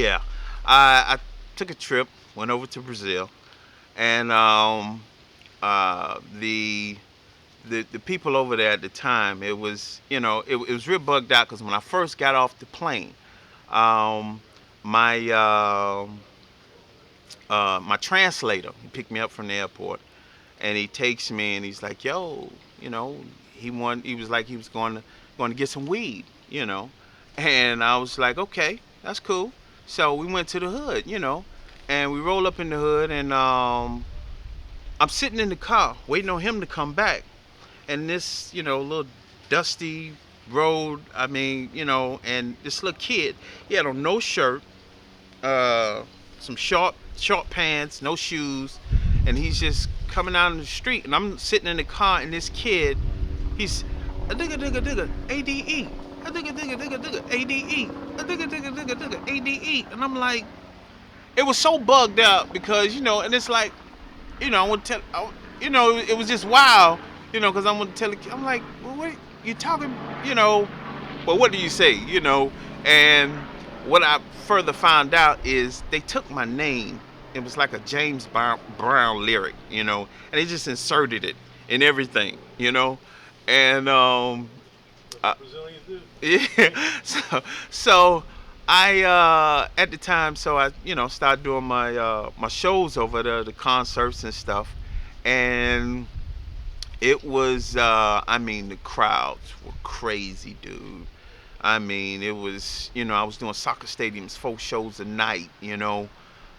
Yeah, I took a trip, went over to Brazil, and the the people over there at the time, it was it was real bugged out because when I first got off the plane, um, my my translator, he picked me up from the airport, and he takes me and he's like, yo, you know, he was like he was going to get some weed, and I was like, okay, that's cool. So we went to the hood, and we roll up in the hood, and I'm sitting in the car waiting on him to come back, and this little dusty road, I mean, and this little kid, he had on no shirt, uh, some short pants, no shoes, and he's just coming out in the street. And I'm sitting in the car, and this kid, he's a digga digga digga ADE, a digga digga digga digga ADE, a digga digga digga digga ADE, and I'm like, it was so bugged out because and it's like, I would tell, it was just wild, because I'm gonna tell the kid, I'm like, well, what you talking, but what do you say, and what I further found out is they took my name. It was like a James Brown lyric, and they just inserted it in everything, and What the I, Brazilians do. yeah. So I at the time, so I started doing my my shows over there, the concerts and stuff, and it was I mean the crowds were crazy, dude. I mean, it was, I was doing soccer stadiums, 4 shows a night,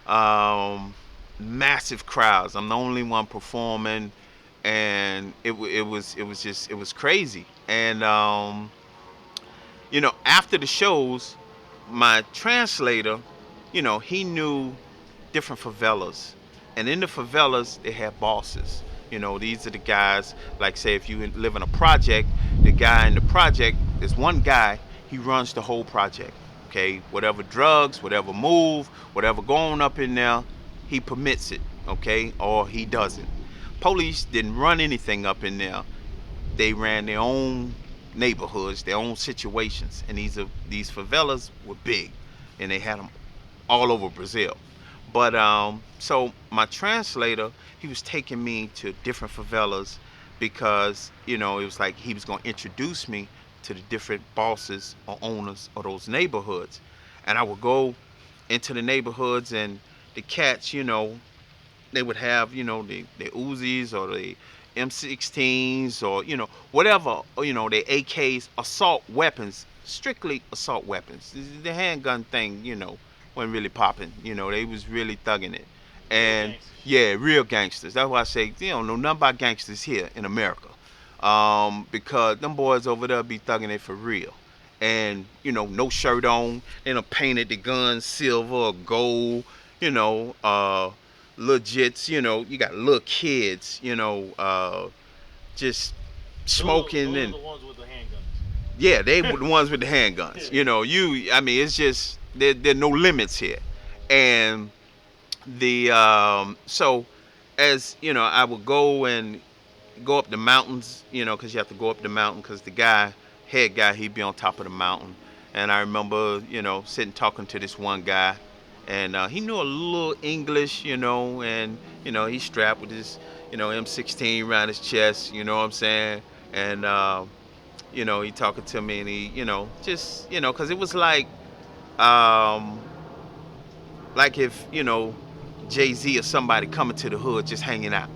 um, massive crowds. I'm the only one performing, and it was crazy. And after the shows, my translator, he knew different favelas, and in the favelas they had bosses. These are the guys. Like, say, if you live in a project, the guy in the project, there's one guy. He runs the whole project. Okay, whatever drugs, whatever move, whatever going up in there, he permits it. Okay, or he doesn't. Police didn't run anything up in there. They ran their own neighborhoods, their own situations, and these favelas were big, and they had them all over Brazil. But so my translator, he was taking me to different favelas because it was like he was going to introduce me to the different bosses or owners of those neighborhoods, and I would go into the neighborhoods, and the cats, they would have the Uzis or the M16s or whatever, the AKs, assault weapons, strictly assault weapons. The handgun thing, wasn't really popping. They was really thugging it, Real and gangsters. yeah, real gangsters. That's why I say you don't know nothing about gangsters here in America, because them boys over there be thugging it for real. And no shirt on. They done painted the guns silver or gold. You know, legits. You got little kids. Just smoking Those are and the ones with the yeah, they were the handguns. ones with the handguns. I mean, it's just there are no limits here, and the so as I would go and go up the mountains, because you have to go up the mountain because the head guy, he'd be on top of the mountain. And I remember, sitting talking to this one guy, and he knew a little English, and he's strapped with his, M16 around his chest, you know what I'm saying? And he talking to me, and he, just, because it was um, like if Jay Z or somebody coming to the hood just hanging out.